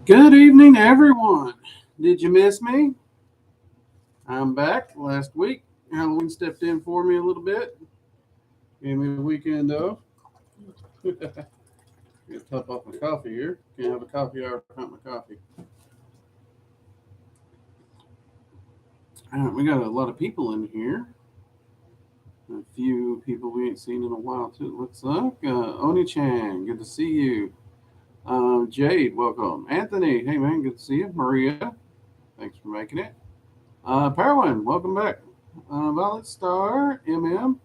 Good evening, everyone. Did you miss me? I'm back. Last week, Halloween stepped in for me a little bit. Gave me a weekend off. Got to top off my coffee here. Can't have a coffee hour without my coffee. We got a lot of people in here. A few people we ain't seen in a while too. Looks like Oni-chan, good to see you. Jade, welcome. Anthony, hey man, good to see you. Maria, thanks for making it. Parwin, welcome back. Violet Star, MM.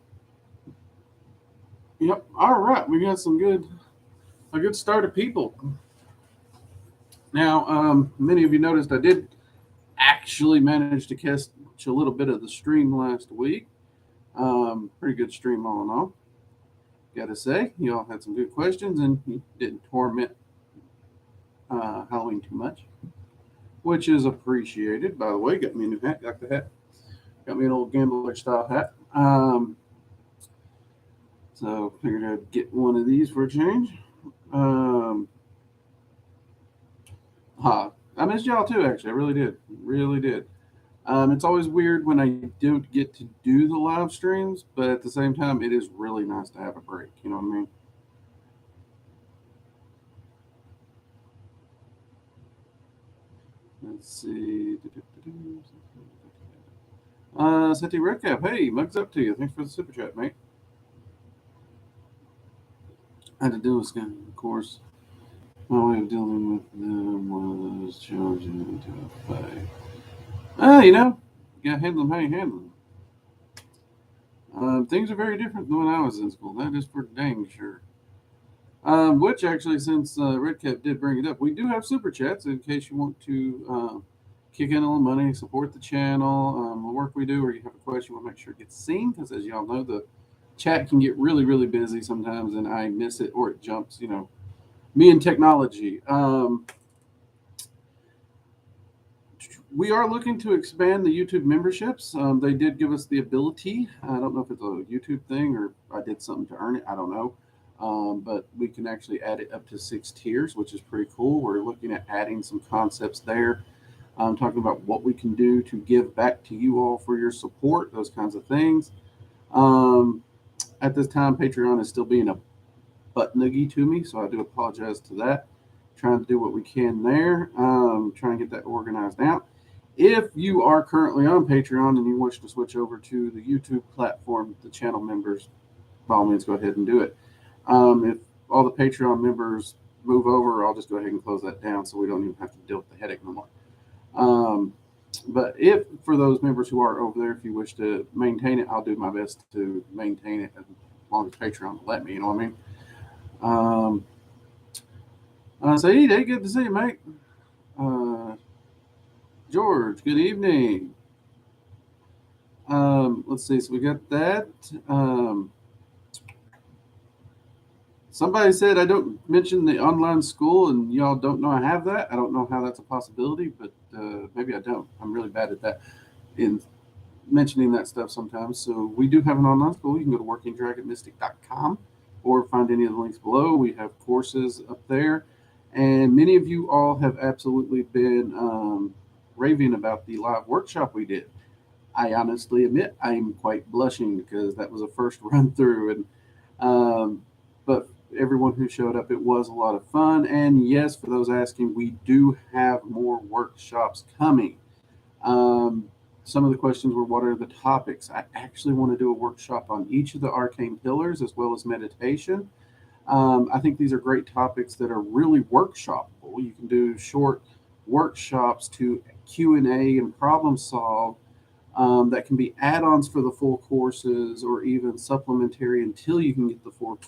Yep. All right, we got a good start of people. Now, many of you noticed I did actually manage to catch a little bit of the stream last week. Pretty good stream all in all. Gotta say, you all had some good questions and you didn't torment Halloween too much, which is appreciated. By the way, got me a new hat. Got the hat. Got me an old gambler style hat. So figured I'd get one of these for a change. I missed y'all too, actually. I really did. Really did. It's always weird when I don't get to do the live streams, but at the same time, it is really nice to have a break. You know what I mean? Let's see. Seti Redcap, hey, mugs up to you. Thanks for the super chat, mate. I had to do this, of course. My way of dealing with them was challenging to play. You gotta handle them how you handle them. Things are very different than when I was in school. That is for dang sure. Which actually, since Redcap did bring it up, we do have super chats in case you want to kick in a little money, support the channel, the work we do, or you have a question, you want to make sure it gets seen, because as y'all know, the chat can get really, really busy sometimes, and I miss it or it jumps. Me and technology. We are looking to expand the YouTube memberships. They did give us the ability. I don't know if it's a YouTube thing or I did something to earn it. I don't know. But we can actually add it up to 6 tiers, which is pretty cool. We're looking at adding some concepts there. Talking about what we can do to give back to you all for your support, those kinds of things. At this time, Patreon is still being a butt noogie to me, so I do apologize to that. Trying to do what we can there. Trying to get that organized out. If you are currently on Patreon and you wish to switch over to the YouTube platform, the channel members, by all means, go ahead and do it. If all the Patreon members move over, I'll just go ahead and close that down so we don't even have to deal with the headache no more. But if for those members who are over there, if you wish to maintain it, I'll do my best to maintain it as long as Patreon will let me. You know what I mean? Saeed, hey, good to see you, mate. George, good evening. Let's see. So we got that. Somebody said I don't mention the online school, and y'all don't know I have that. I don't know how that's a possibility, but maybe I don't. I'm really bad at that in mentioning that stuff sometimes. So we do have an online school. You can go to workingdragonmystic.com or find any of the links below. We have courses up there, and many of you all have absolutely been raving about the live workshop we did. I honestly admit I'm quite blushing because that was a first run through, and but everyone who showed up, it was a lot of fun. And yes, for those asking, we do have more workshops coming. Some of the questions were, what are the topics? I actually want to do a workshop on each of the arcane pillars as well as meditation. I think these are great topics that are really workshopable. You can do short workshops to Q&A and problem solve that can be add-ons for the full courses or even supplementary until you can get the full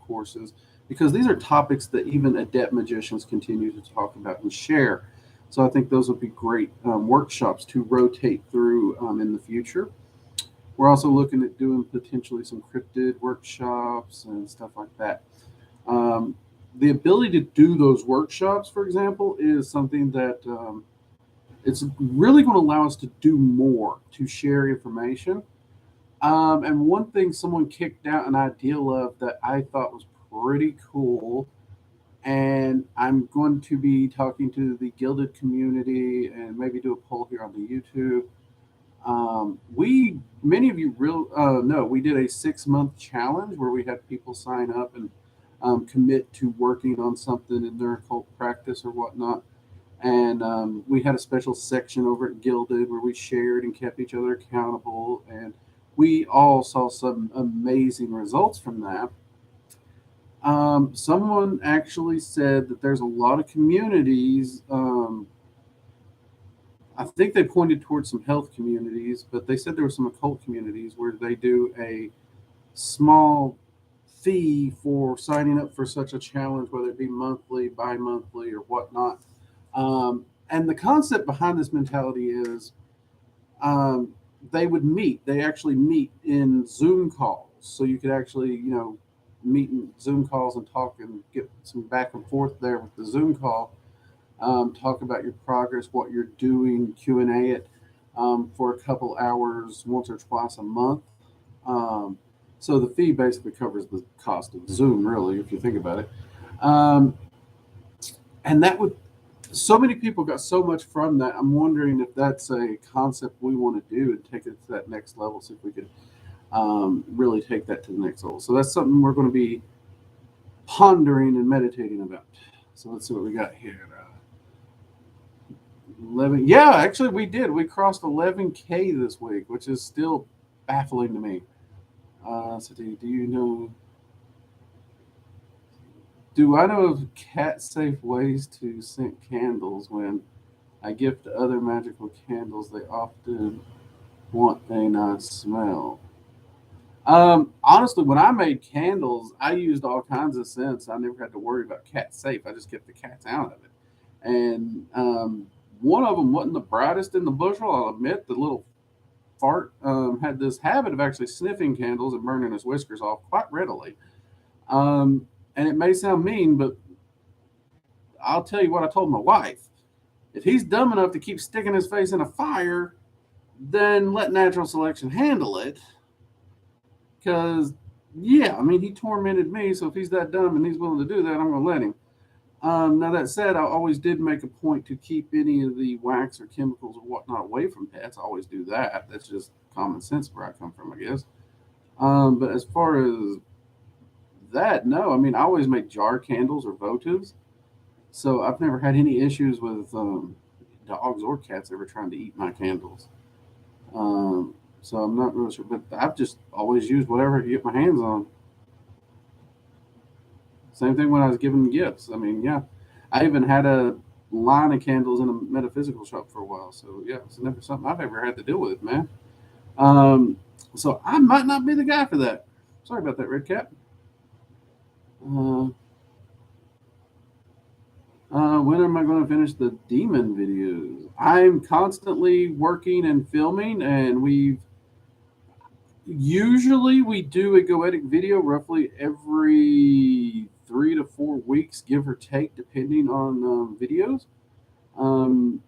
courses, because these are topics that even adept magicians continue to talk about and share. So I think those would be great workshops to rotate through in the future. We're also looking at doing potentially some cryptid workshops and stuff like that. The ability to do those workshops, for example, is something that it's really going to allow us to do more, to share information. And one thing someone kicked out an idea of that I thought was pretty cool and I'm going to be talking to the gilded community and maybe do a poll here on the YouTube. We many of you real know we did a 6 month challenge where we had people sign up and commit to working on something in their occult practice or whatnot. And we had a special section over at Gilded where we shared and kept each other accountable, and we all saw some amazing results from that. Someone actually said that there's a lot of communities. I think they pointed towards some health communities, but they said there were some occult communities where they do a small fee for signing up for such a challenge, whether it be monthly, bi-monthly, or whatnot. And the concept behind this mentality is um, they would meet. They actually meet in Zoom calls, so you could actually, meet in Zoom calls and talk and get some back and forth there with the Zoom call. Talk about your progress, what you're doing, Q&A it for a couple hours once or twice a month. Um, so the fee basically covers the cost of Zoom, really, if you think about it. Um, and that would so many people got so much from that. I'm wondering if that's a concept we want to do and take it to that next level. See if we could really take that to the next level. So that's something we're going to be pondering and meditating about. So let's see what we got here. 11. Yeah, actually, we did. We crossed 11K this week, which is still baffling to me. So do you know? Do I know of cat safe ways to scent candles when I gift other magical candles? They often want a nice smell. Honestly, when I made candles, I used all kinds of scents. I never had to worry about cat safe. I just kept the cats out of it. And one of them wasn't the brightest in the bushel. I'll admit, the little fart had this habit of actually sniffing candles and burning his whiskers off quite readily. And it may sound mean, but I'll tell you what I told my wife. If he's dumb enough to keep sticking his face in a fire, then let natural selection handle it. Because, yeah, I mean, he tormented me. So if he's that dumb and he's willing to do that, I'm going to let him. Now, that said, I always did make a point to keep any of the wax or chemicals or whatnot away from pets. I always do that. That's just common sense where I come from, I guess. But as far as that, no. I mean, I always make jar candles or votives. So I've never had any issues with dogs or cats ever trying to eat my candles. So I'm not really sure, but I've just always used whatever I could get my hands on. Same thing when I was giving gifts. I mean, yeah, I even had a line of candles in a metaphysical shop for a while. So yeah, it's never something I've ever had to deal with, man. Um, so I might not be the guy for that. Sorry about that, Red Cap. Uh, when am I going to finish the demon videos? I'm constantly working and filming, and we do a goetic video roughly every 3 to 4 weeks, give or take, depending on videos.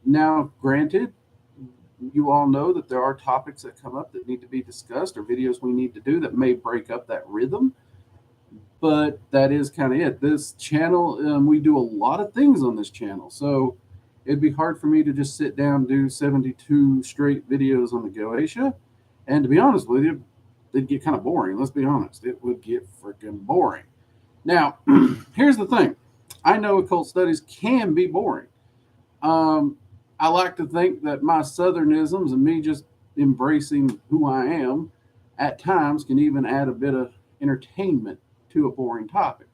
Now, granted, you all know that there are topics that come up that need to be discussed or videos we need to do that may break up that rhythm. But that is kind of it. This channel, we do a lot of things on this channel. So it'd be hard for me to just sit down and do 72 straight videos on the Goetia. And to be honest with you, it'd get kind of boring. Let's be honest. It would get freaking boring. Now, here's the thing. I know occult studies can be boring. I like to think that my southernisms and me just embracing who I am at times can even add a bit of entertainment to a boring topic.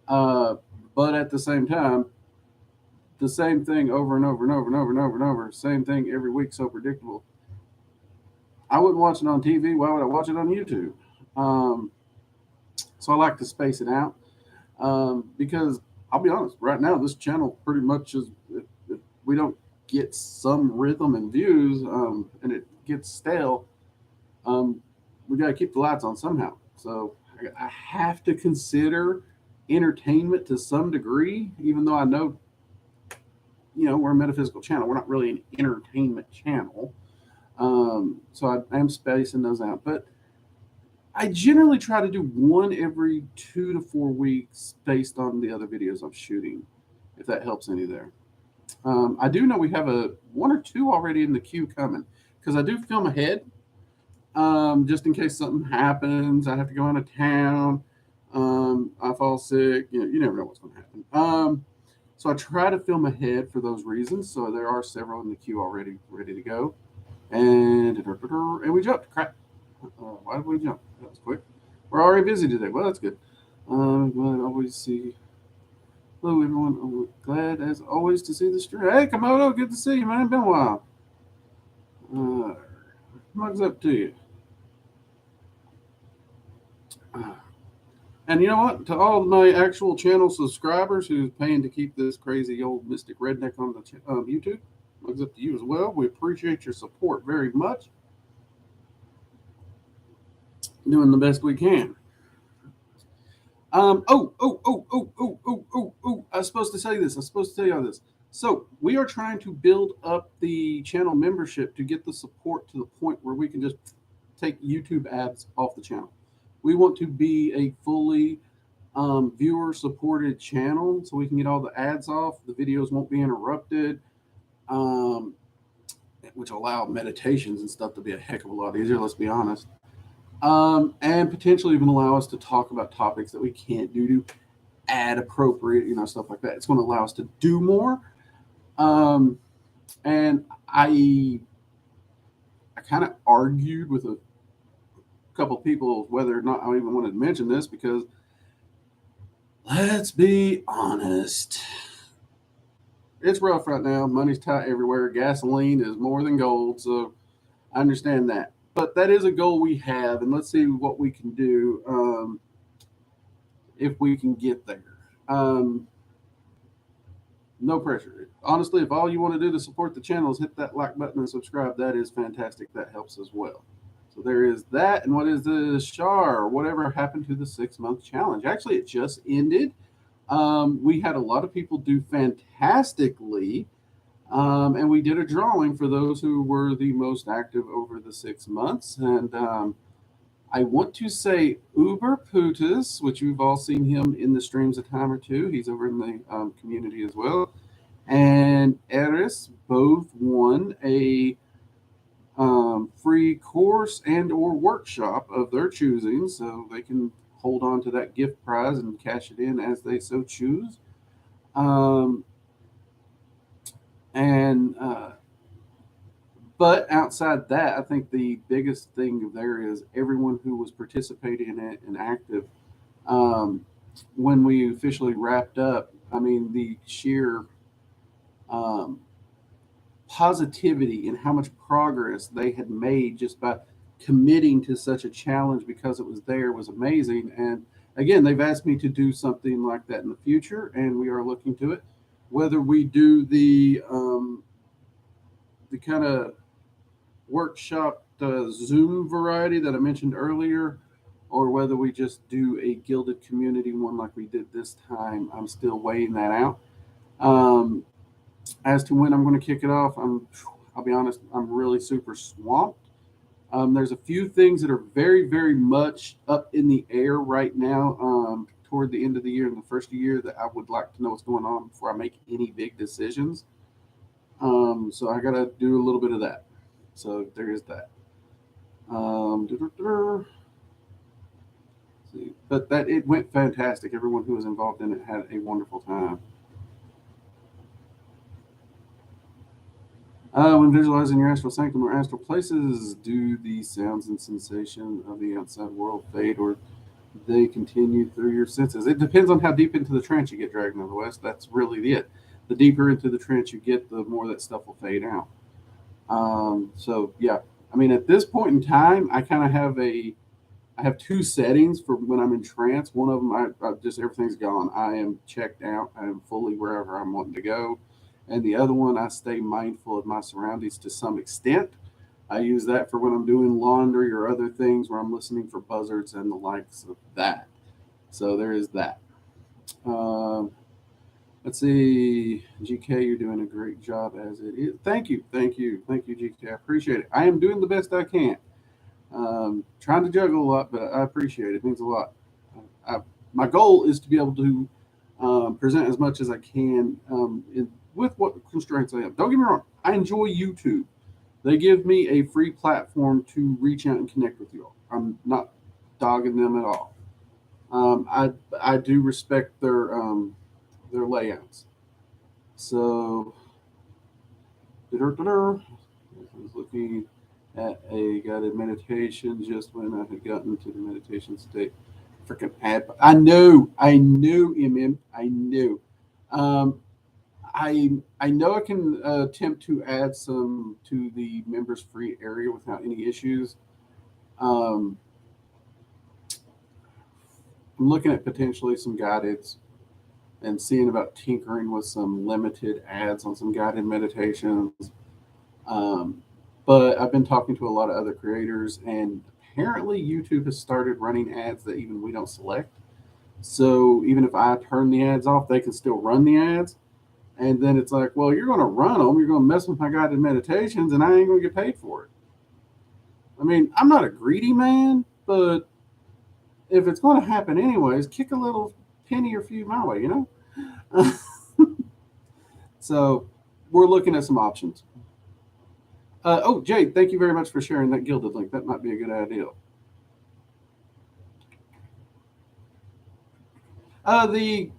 Uh, but at the same time, the same thing over and over and over and over and over and over, same thing every week, so predictable. I wouldn't watch it on TV. Why would I watch it on YouTube? Um, so I like to space it out because I'll be honest, right now, this channel pretty much is, if we don't get some rhythm and views and it gets stale, we got to keep the lights on somehow. So I have to consider entertainment to some degree, even though I know, we're a metaphysical channel. We're not really an entertainment channel. So I am spacing those out. But I generally try to do one every 2 to 4 weeks based on the other videos I'm shooting, if that helps any there. I do know we have one or two already in the queue coming because I do film ahead, just in case something happens. I have to go out of town. I fall sick. You never know what's going to happen. So I try to film ahead for those reasons. So there are several in the queue already ready to go. And we jumped. Crap. Why did we jump? That was quick. We're already busy today. Well, that's good. Glad I always see. Hello, everyone. I'm glad as always to see the stream. Hey, Komodo, good to see you, man. Been a while. What's up to you? And you know what? To all of my actual channel subscribers who's paying to keep this crazy old mystic redneck on the YouTube, what's up to you as well. We appreciate your support very much. Doing the best we can. I was supposed to say this. I was supposed to tell you all this. So we are trying to build up the channel membership to get the support to the point where we can just take YouTube ads off the channel. We want to be a fully viewer supported channel so we can get all the ads off. The videos won't be interrupted, which allow meditations and stuff to be a heck of a lot easier, let's be honest. And potentially even allow us to talk about topics that we can't do to ad appropriate, stuff like that. It's going to allow us to do more. And I kind of argued with a couple people whether or not I even wanted to mention this because let's be honest, it's rough right now. Money's tight everywhere. Gasoline is more than gold, so I understand that. But that is a goal we have, and let's see what we can do if we can get there. No pressure. Honestly, if all you want to do to support the channel is hit that like button and subscribe, that is fantastic. That helps as well. So there is that. And what is the SHAR? Whatever happened to the 6-month challenge? Actually, it just ended. We had a lot of people do fantastically. And we did a drawing for those who were the most active over the 6 months. And I want to say Uber Putis, which you've all seen him in the streams a time or two. He's over in the community as well. And Eris both won a free course and or workshop of their choosing, so they can hold on to that gift prize and cash it in as they so choose. But outside that, I think the biggest thing there is everyone who was participating in it and active. When we officially wrapped up, I mean, the sheer positivity in how much progress they had made just by committing to such a challenge because it was there was amazing. And again, they've asked me to do something like that in the future, and we are looking to it. Whether we do the kind of workshop Zoom variety that I mentioned earlier, or whether we just do a gilded community one like we did this time, I'm still weighing that out. As to when I'm going to kick it off, I'll be honest, I'm really super swamped. There's a few things that are very, very much up in the air right now toward the end of the year and the first of the year that I would like to know what's going on before I make any big decisions. So I got to do a little bit of that. So there is that. But that it went fantastic. Everyone who was involved in it had a wonderful time. When visualizing your astral sanctum or astral places, do the sounds and sensation of the outside world fade, or they continue through your senses? It depends on how deep into the trance you get, Dragon of the West. That's really it. The deeper into the trance you get, the more that stuff will fade out. So yeah, I mean, at this point in time, I kind of have I have two settings for when I'm in trance. One of them, I just everything's gone. I am checked out. I am fully wherever I'm wanting to go. And the other one, I stay mindful of my surroundings to some extent. I use that for when I'm doing laundry or other things where I'm listening for buzzards and the likes of that. So there is that. Let's see, GK, you're doing a great job as it is. Thank you, GK. I appreciate it. I am doing the best I can. Trying to juggle a lot, but I appreciate it. It means a lot. My goal is to be able to present as much as I can with what constraints I have. Don't get me wrong, I enjoy YouTube. They give me a free platform to reach out and connect with you all. I'm not dogging them at all. I do respect their layouts. So I was looking at a guided meditation just when I had gotten to the meditation state. Freaking ad! I knew, I knew. Um, I know I can attempt to add some to the members free area without any issues. Um, I'm looking at potentially some guideds and seeing about tinkering with some limited ads on some guided meditations. Um, but I've been talking to a lot of other creators, and apparently YouTube has started running ads that even we don't select. So even if I turn the ads off, they can still run the ads. And then it's like, well, you're going to run them. You're going to mess with my guided meditations, and I ain't going to get paid for it. I mean, I'm not a greedy man, but if it's going to happen anyways, kick a little penny or few my way, you know? So we're looking at some options. Oh, Jade, thank you very much for sharing that Gilded link. That might be a good idea. The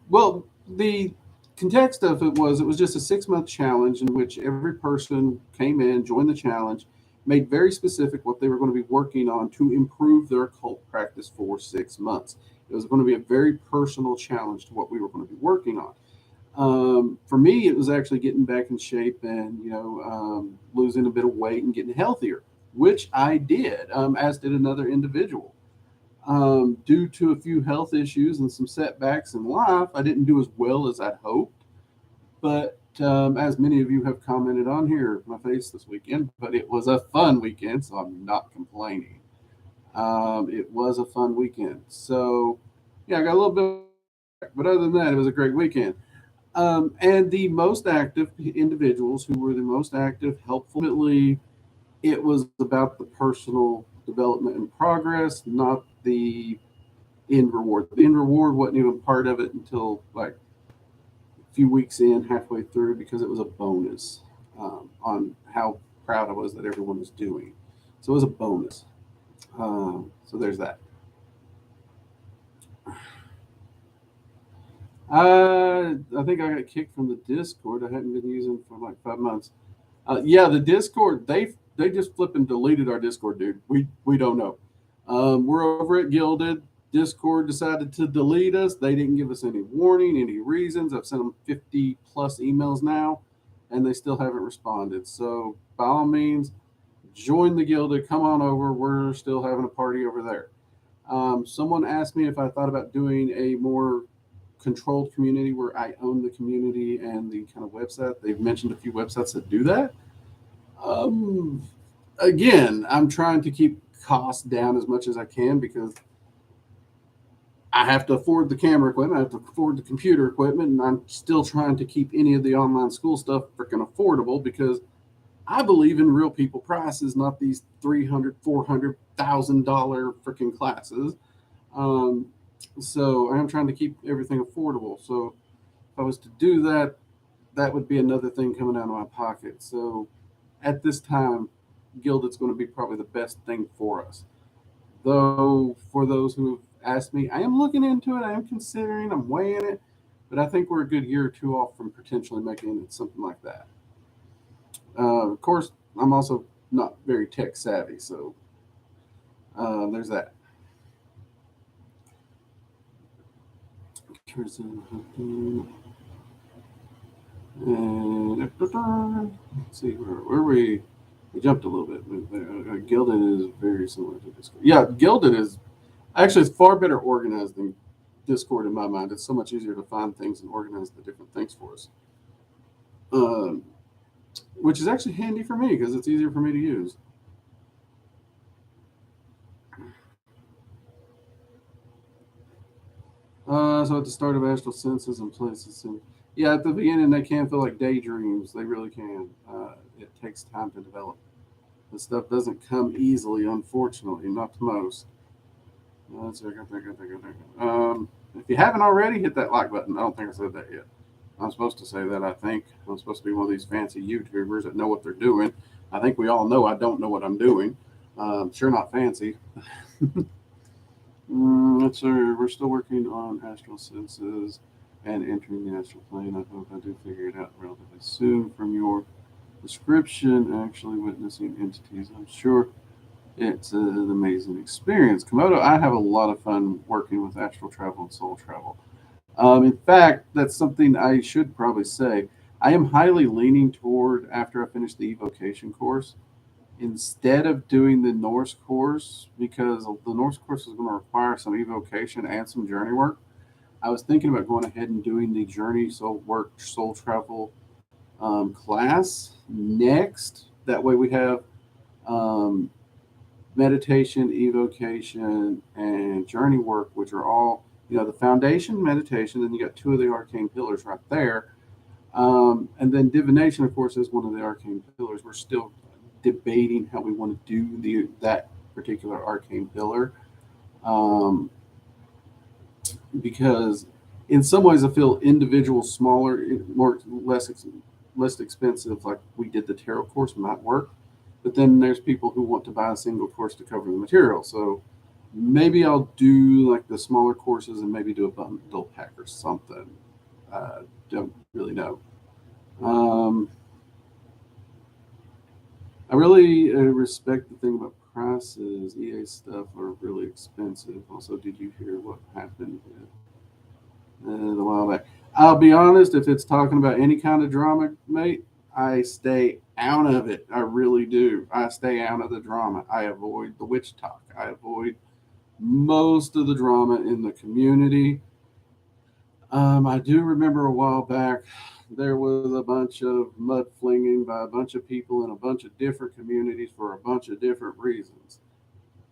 context of it was just a 6 month challenge in which every person came in, joined the challenge, made very specific what they were going to be working on to improve their occult practice for 6 months. It was going to be a very personal challenge to what we were going to be working on. For me, it was actually getting back in shape and losing a bit of weight and getting healthier, which I did, as did another individual. Due to a few health issues and some setbacks in life, I didn't do as well as I'd hoped. But as many of you have commented on here, my face this weekend, but it was a fun weekend, so I'm not complaining. It was a fun weekend. So, yeah, I got a little bit, but other than that, it was a great weekend. And the most active individuals who were the most active, helpfully, it was about the personal development and progress, not the end reward. The end reward wasn't even part of it until like a few weeks in, halfway through, because it was a bonus on how proud I was that everyone was doing. So it was a bonus. So there's that. I think I got kicked from the Discord. I hadn't been using for like 5 months. Yeah, the Discord they just flipping deleted our Discord, dude. We don't know. We're over at Gilded. Discord decided to delete us. They didn't give us any warning, any reasons. I've sent them 50 plus emails now, and they still haven't responded. So by all means, join the Gilded. Come on over. We're still having a party over there. Someone asked me if I thought about doing a more controlled community where I own the community and the kind of website. They've mentioned a few websites that do that. Um, Again, I'm trying to keep costs down as much as I can because I have to afford the camera equipment, I have to afford the computer equipment, and I'm still trying to keep any of the online school stuff freaking affordable because I believe in real people prices, not these $300,000, $400,000 freaking classes. Um, so I'm trying to keep everything affordable. So if I was to do that, that would be another thing coming out of my pocket. So at this time, Gilded's going to be probably the best thing for us. Though for those who have asked me, I am looking into it. I am considering. I'm weighing it. But I think we're a good year or two off from potentially making it something like that. Of course, I'm also not very tech savvy, so there's that. And let's see where we jumped a little bit. Gilded is very similar to Discord. Yeah, Gilded is actually it's far better organized than Discord in my mind. It's so much easier to find things and organize the different things for us, um, which is actually handy for me because it's easier for me to use. So at the start of astral senses and places, and yeah, at the beginning they can feel like daydreams. They really can. It takes time to develop. The stuff doesn't come easily, unfortunately, not to most. If you haven't already, hit that like button. I don't think I said that yet. I'm supposed to say that, I think. I'm supposed to be one of these fancy YouTubers that know what they're doing. I think we all know I don't know what I'm doing. Sure, not fancy. Let's see. We're still working on astral senses and entering the astral plane. I hope I do figure it out relatively soon from your description. Actually witnessing entities, I'm sure it's an amazing experience. Komodo, I have a lot of fun working with astral travel and soul travel. In fact, that's something I should probably say. I am highly leaning toward, after I finish the evocation course, instead of doing the Norse course, because the Norse course is going to require some evocation and some journey work. I was thinking about going ahead and doing the journey soul work soul travel class next. That way we have um, meditation, evocation, and journey work, which are all, the foundation meditation. Then you got two of the arcane pillars right there. And then divination, of course, is one of the arcane pillars. We're still debating how we want to do that particular arcane pillar, um, because in some ways I feel individual, smaller, more less expensive, like we did the tarot course, might work. But then there's people who want to buy a single course to cover the material. So maybe I'll do like the smaller courses and maybe do a bundle pack or something. Don't really know. Um, I really respect the thing about prices. EA stuff are really expensive. Also, did you hear what happened a while back? I'll be honest, if it's talking about any kind of drama, mate, I stay out of it. I really do. I stay out of the drama. I avoid the witch talk. I avoid most of the drama in the community. I do remember a while back there was a bunch of mud flinging by a bunch of people in a bunch of different communities for a bunch of different reasons.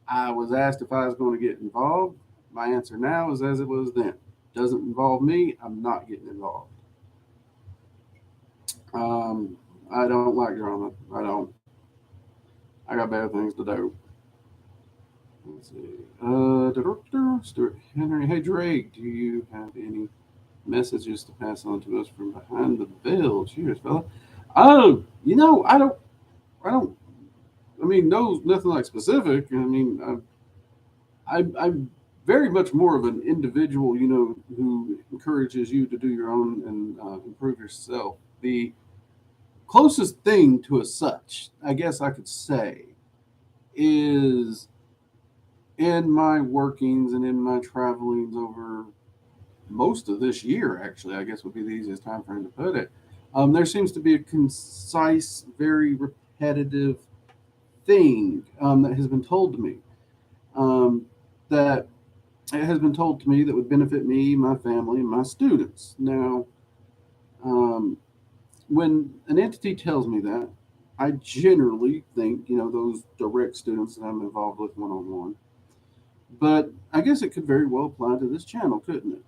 I was asked if I was going to get involved. My answer now is as it was then. Doesn't involve me, I'm not getting involved. Um, I don't like drama. I don't. I got bad things to do. Let's see. Stuart Henry. Hey, Drake, do you have any messages to pass on to us from behind the veil? Cheers, fella. Oh, I don't. I mean, no, nothing like specific. I mean, I'm very much more of an individual, who encourages you to do your own and improve yourself. The closest thing to a such, I guess I could say, is in my workings and in my travelings over most of this year, actually, I guess would be the easiest time frame to put it. There seems to be a concise, very repetitive thing that has been told to me, that it has been told to me that would benefit me, my family, and my students. Now, um, when an entity tells me that, I generally think, those direct students that I'm involved with one on one. But I guess it could very well apply to this channel, couldn't it?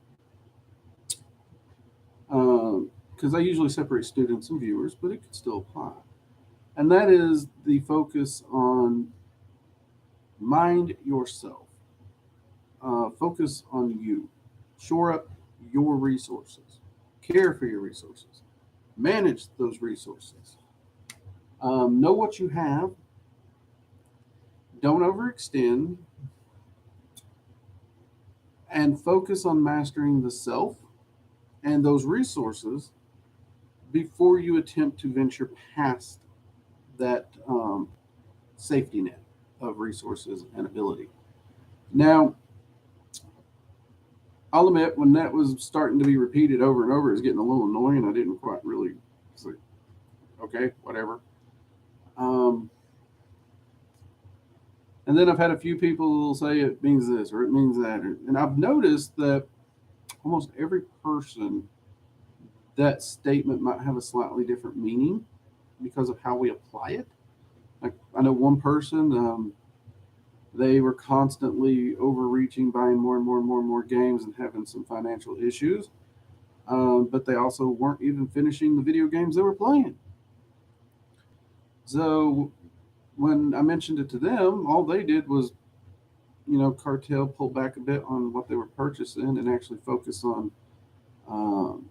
Because I usually separate students and viewers, but it could still apply. And that is the focus on mind yourself, focus on you, shore up your resources, care for your resources, manage those resources, know what you have, don't overextend, and focus on mastering the self and those resources before you attempt to venture past that safety net of resources and ability. Now, I'll admit, when that was starting to be repeated over and over, it was getting a little annoying. I didn't quite really, it's like, okay, whatever. Um, and then I've had a few people say it means this or it means that. And I've noticed that almost every person, that statement might have a slightly different meaning because of how we apply it. Like, I know one person, they were constantly overreaching, buying more and more and more and more games and having some financial issues. But they also weren't even finishing the video games they were playing. So when I mentioned it to them, all they did was, cartel pull back a bit on what they were purchasing and actually focus on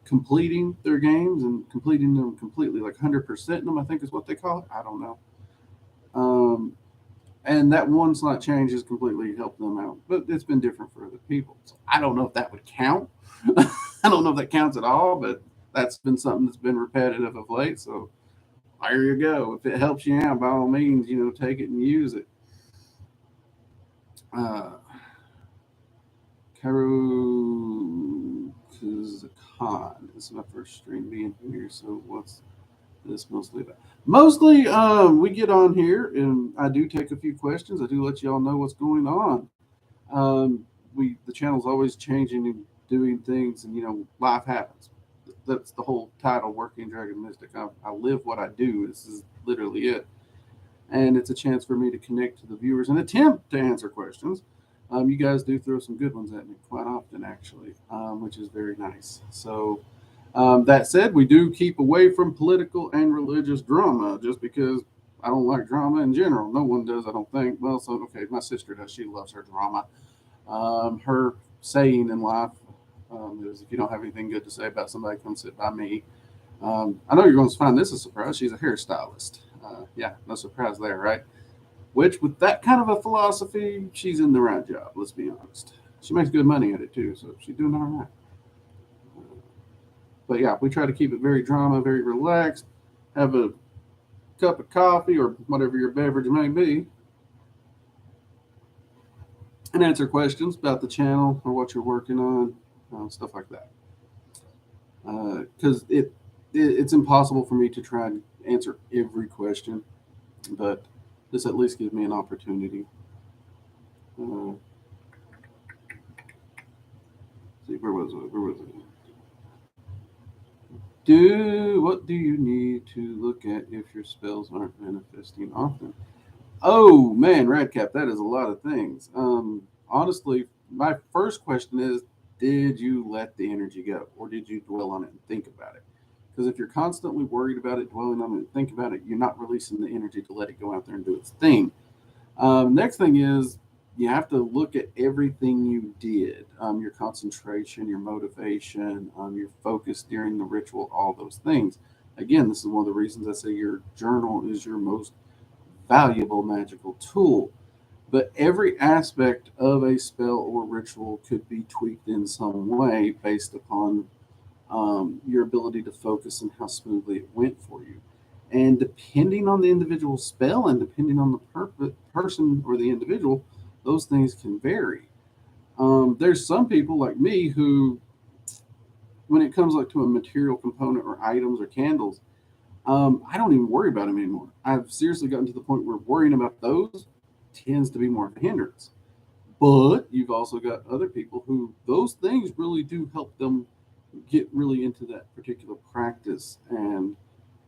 completing their games and completing them completely, like 100% them, I think is what they call it. I don't know. Um, and that one slot change has completely helped them out, but it's been different for other people. So I don't know if that would count. I don't know if that counts at all, but that's been something that's been repetitive of late. So there you go. If it helps you out, by all means, take it and use it. Uh, Karu Khan. This is my first stream being here, so what's this mostly about? Mostly, we get on here and I do take a few questions. I do let y'all know what's going on. The channel's always changing and doing things, and life happens. That's the whole title, Working Dragon Mystic. I live what I do. This is literally it, and it's a chance for me to connect to the viewers and attempt to answer questions. You guys do throw some good ones at me quite often, actually, which is very nice. So, that said, we do keep away from political and religious drama just because I don't like drama in general. No one does, I don't think. Well, so, okay, my sister does. She loves her drama. Her saying in life is if you don't have anything good to say about somebody, come sit by me. I know you're going to find this a surprise. She's a hairstylist. Yeah, no surprise there, right? Which, with that kind of a philosophy, she's in the right job. Let's be honest. She makes good money at it too, so she's doing all right. But yeah, we try to keep it very drama, very relaxed. Have a cup of coffee or whatever your beverage may be, and answer questions about the channel or what you're working on, stuff like that. Because it's impossible for me to try and answer every question, but this at least gives me an opportunity. See, where was it? Where was it? What do you need to look at if your spells aren't manifesting often? Oh man, Radcap, that is a lot of things. Honestly, my first question is, did you let the energy go, or did you dwell on it and think about it? Because if you're constantly worried about it, dwelling on it, and think about it, you're not releasing the energy to let it go out there and do its thing. Next thing is you have to look at everything you did, your concentration, your motivation, your focus during the ritual, all those things. Again, this is one of the reasons I say your journal is your most valuable magical tool. But every aspect of a spell or ritual could be tweaked in some way based upon your ability to focus and how smoothly it went for you. And depending on the individual spell and depending on the person or the individual, those things can vary. There's some people like me who, when it comes like to a material component or items or candles, I don't even worry about them anymore. I've seriously gotten to the point where worrying about those tends to be more of a hindrance. But you've also got other people who those things really do help them get really into that particular practice and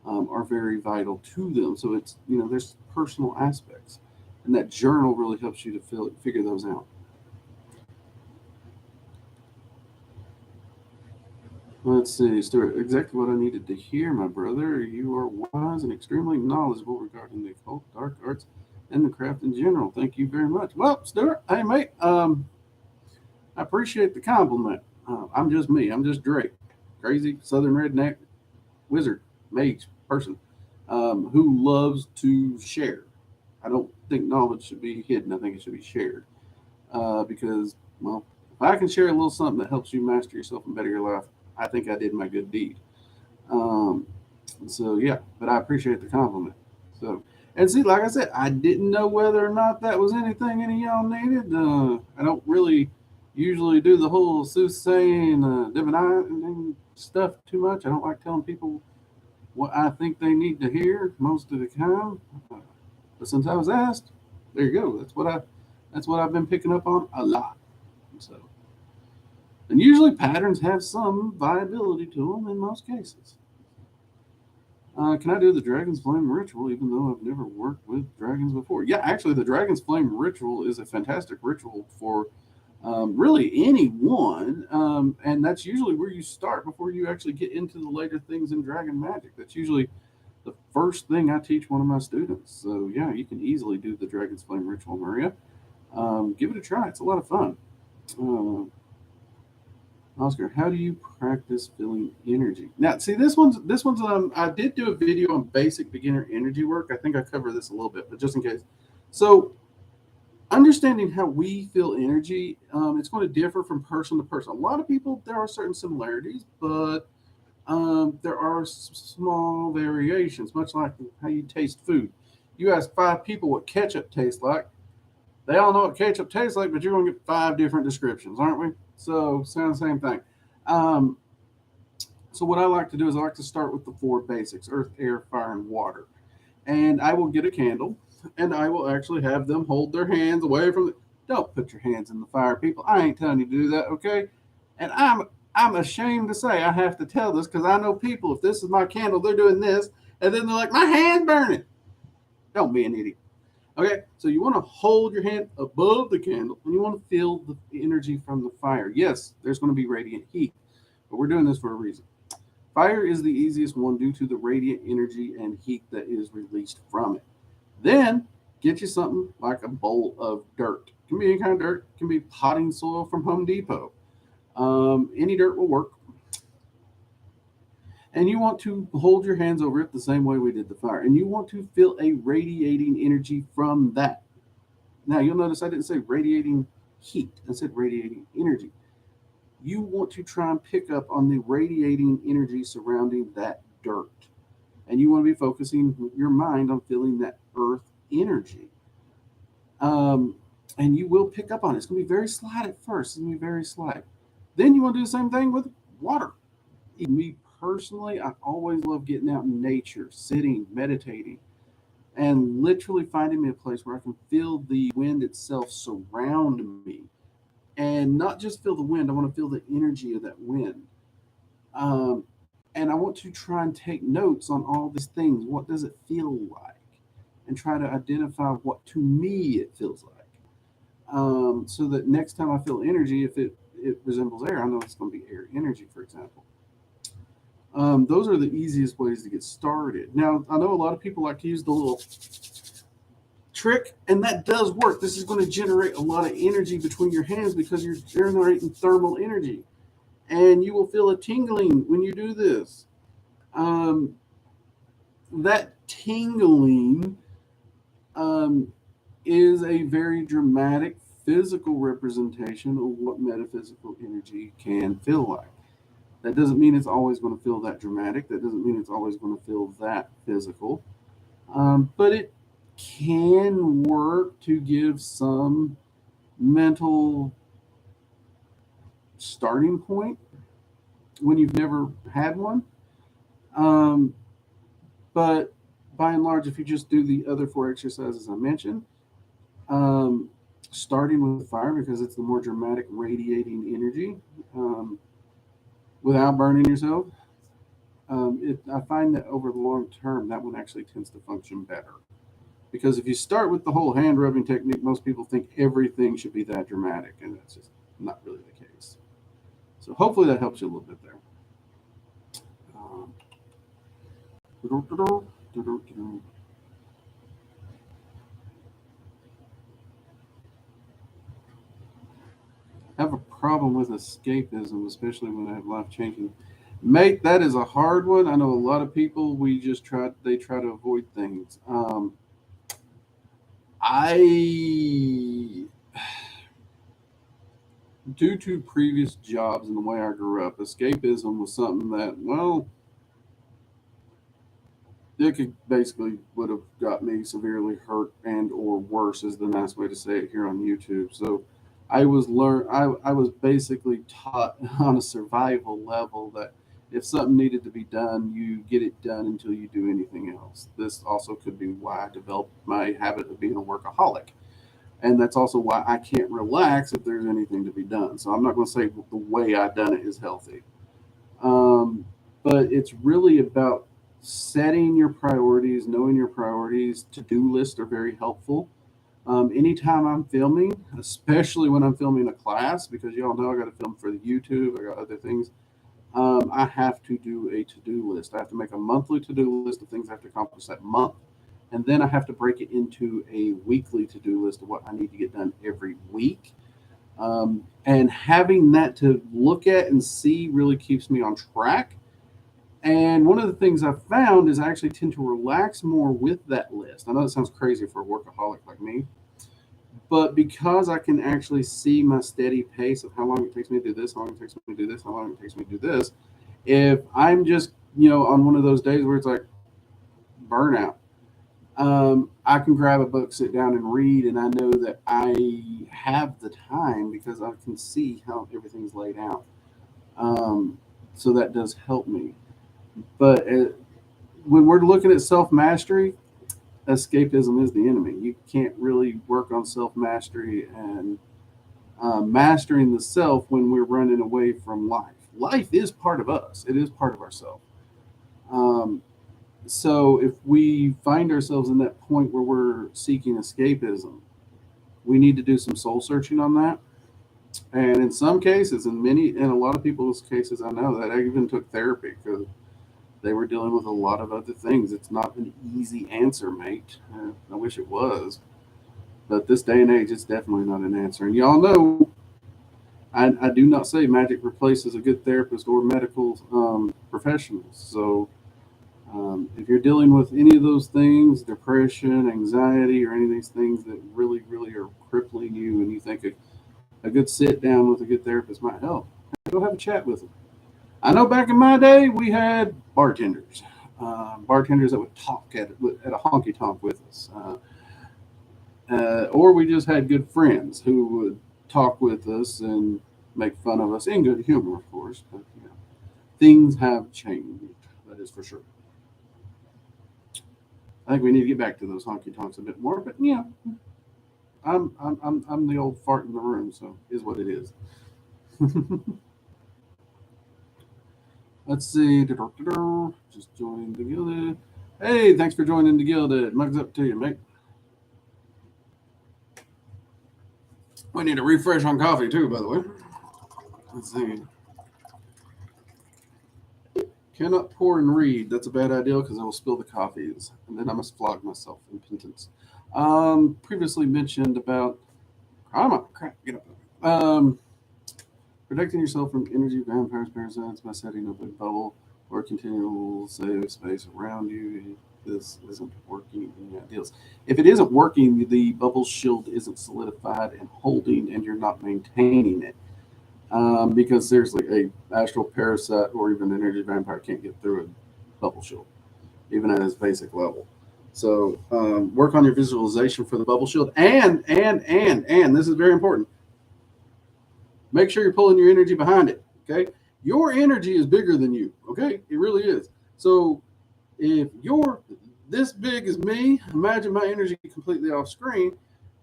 are very vital to them. So it's, there's personal aspects. And that journal really helps you to figure those out. Let's see, Stuart. Exactly what I needed to hear, my brother. You are wise and extremely knowledgeable regarding the occult, dark arts, and the craft in general. Thank you very much. Well, Stuart, hey mate, I appreciate the compliment. I'm just me. I'm just Drake, crazy Southern redneck wizard, mage person who loves to share. I don't think knowledge should be hidden. I think it should be shared because, well, if I can share a little something that helps you master yourself and better your life, I think I did my good deed. Um, so yeah, but I appreciate the compliment. So, and see, like I said, I didn't know whether or not that was anything any of y'all needed. I don't really usually do the whole soothsaying, divining stuff too much. I don't like telling people what I think they need to hear most of the time. But since I was asked, there you go. That's what I've been picking up on a lot. So, and usually patterns have some viability to them in most cases. Can I do the Dragon's Flame ritual even though I've never worked with dragons before? Yeah, actually, the Dragon's Flame ritual is a fantastic ritual for really anyone. And that's usually where you start before you actually get into the later things in dragon magic. That's usually the first thing I teach one of my students. So yeah, you can easily do the Dragon's Flame Ritual, Maria. Give it a try. It's a lot of fun. Uh, Oscar, how do you practice feeling energy? Now, see, this one's I did do a video on basic beginner energy work. I think I covered this a little bit, but just in case. So, understanding how we feel energy, it's going to differ from person to person. A lot of people, there are certain similarities, but there are small variations, much like how you taste food. You ask 5 people what ketchup tastes like, they all know what ketchup tastes like, but you're going to get 5 different descriptions, aren't we? So, sound the same thing. Um, so, what I like to do is I like to start with the 4 basics: earth, air, fire, and water. And I will get a candle, and I will actually have them hold their hands away from the. Don't put your hands in the fire, people. I ain't telling you to do that, okay? And I'm ashamed to say I have to tell this because I know people. If this is my candle, they're doing this, and then they're like, "My hand's burning." Don't be an idiot. Okay, so you want to hold your hand above the candle and you want to feel the energy from the fire. Yes, there's going to be radiant heat, but we're doing this for a reason. Fire is the easiest one due to the radiant energy and heat that is released from it. Then get you something like a bowl of dirt. It can be any kind of dirt, it can be potting soil from Home Depot. Any dirt will work. And you want to hold your hands over it the same way we did the fire. And you want to feel a radiating energy from that. Now, you'll notice I didn't say radiating heat, I said radiating energy. You want to try and pick up on the radiating energy surrounding that dirt. And you want to be focusing your mind on feeling that earth energy. Um, and you will pick up on it. It's going to be very slight at first. It's going to be very slight. Then you want to do the same thing with water. Me personally, I always love getting out in nature, sitting, meditating, and literally finding me a place where I can feel the wind itself surround me. And not just feel the wind, I want to feel the energy of that wind. Um, and I want to try and take notes on all these things. What does it feel like? And try to identify what to me it feels like. So that next time I feel energy, if it resembles air, I know it's going to be air energy, for example. Those are the easiest ways to get started. Now, I know a lot of people like to use the little trick, and that does work. This is going to generate a lot of energy between your hands because you're generating thermal energy. And you will feel a tingling when you do this. Um, that tingling um, is a very dramatic physical representation of what metaphysical energy can feel like. That doesn't mean it's always going to feel that dramatic. That doesn't mean it's always going to feel that physical. But it can work to give some mental starting point when you've never had one. Um, but by and large, if you just do the other 4 exercises I mentioned, um, starting with the fire because it's the more dramatic radiating energy without burning yourself, I find that over the long term, that one actually tends to function better. Because if you start with the whole hand rubbing technique, most people think everything should be that dramatic, and that's just not really the case. So hopefully that helps you a little bit there. Um, I have a problem with escapism, especially when I have life changing. Mate, that is a hard one. I know a lot of people. They try to avoid things. I due to previous jobs and the way I grew up, escapism was something that, well, it could basically would have got me severely hurt and or worse is the nice way to say it here on YouTube. So I was basically taught on a survival level that if something needed to be done, you get it done until you do anything else. This also could be why I developed my habit of being a workaholic. And that's also why I can't relax if there's anything to be done. So I'm not going to say the way I've done it is healthy. Um, but it's really about setting your priorities, knowing your priorities. To-do lists are very helpful. Anytime I'm filming, especially when I'm filming a class, because y'all know I got to film for the YouTube, I got other things. I have to do a to-do list. I have to make a monthly to-do list of things I have to accomplish that month. And then I have to break it into a weekly to-do list of what I need to get done every week. And having that to look at and see really keeps me on track. And one of the things I've found is I actually tend to relax more with that list. I know it sounds crazy for a workaholic like me, but because I can actually see my steady pace of how long it takes me to do this, how long it takes me to do this, how long it takes me to do this, if I'm just, on one of those days where it's like burnout, I can grab a book, sit down and read, and I know that I have the time because I can see how everything's laid out. So that does help me. But when we're looking at self mastery, escapism is the enemy. You can't really work on self mastery and mastering the self when we're running away from life. Life is part of us, it is part of ourself. Um, so if we find ourselves in that point where we're seeking escapism, we need to do some soul searching on that. And in some cases, in a lot of people's cases, I know that I even took therapy because they were dealing with a lot of other things. It's not an easy answer, mate. I wish it was. But this day and age, it's definitely not an answer. And y'all know, I do not say magic replaces a good therapist or medical professionals. So if you're dealing with any of those things, depression, anxiety, or any of these things that really, really are crippling you, and you think a good sit down with a good therapist might help, go have a chat with them. I know back in my day, we had bartenders that would talk at a honky tonk with us. Or we just had good friends who would talk with us and make fun of us in good humor, of course. But things have changed. That is for sure. I think we need to get back to those honky tonks a bit more. But I'm the old fart in the room, so is what it is. Let's see. Just joined the Gilded. Hey, thanks for joining the Gilded. Mugs up to you, mate. We need a refresh on coffee too, by the way. Let's see. Cannot pour and read. That's a bad idea because I will spill the coffees, and then I must flog myself in penance. Previously mentioned about. Come on, crap, get up. Protecting yourself from energy vampires, parasites by setting up a bubble or continual safe space around you. This isn't working. Any ideas? If it isn't working, the bubble shield isn't solidified and holding, and you're not maintaining it. Because seriously, a astral parasite or even an energy vampire can't get through a bubble shield, even at its basic level. So work on your visualization for the bubble shield, and this is very important. Make sure you're pulling your energy behind it. Okay, your energy is bigger than you. Okay, it really is. So if you're this big as me, imagine my energy completely off screen,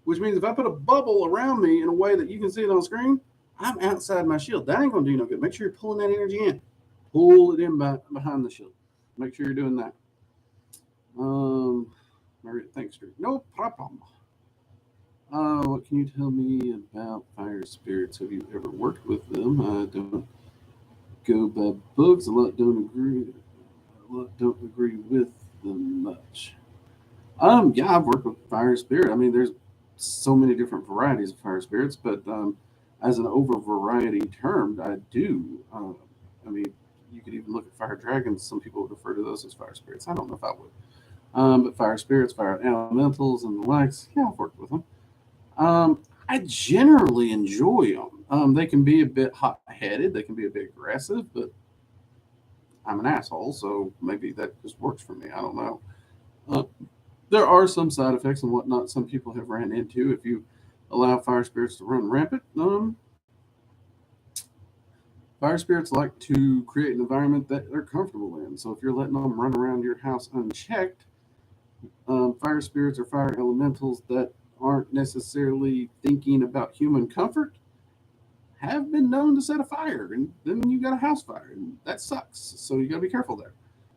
which means if I put a bubble around me in a way that you can see it on screen, I'm outside my shield. That ain't gonna do no good. Make sure you're pulling that energy in. Pull it in behind the shield. Make sure you're doing that. Thanks, Drew. No problem. What can you tell me about fire spirits? Have you ever worked with them? I don't go by books. A lot don't agree with them much. Yeah, I've worked with fire spirit. I mean, there's so many different varieties of fire spirits, but as an over variety term, I do. I mean, you could even look at fire dragons. Some people would refer to those as fire spirits. I don't know if I would. But fire spirits, fire elementals, and the likes, yeah, I've worked with them. I generally enjoy them. They can be a bit hot headed, they can be a bit aggressive, but I'm an asshole, so maybe that just works for me. I don't know. Uh, there are some side effects and whatnot some people have ran into if you allow fire spirits to run rampant. Fire spirits like to create an environment that they're comfortable in. So if you're letting them run around your house unchecked, fire spirits or fire elementals that aren't necessarily thinking about human comfort have been known to set a fire, and then you got a house fire, and that sucks. So you got to be careful there.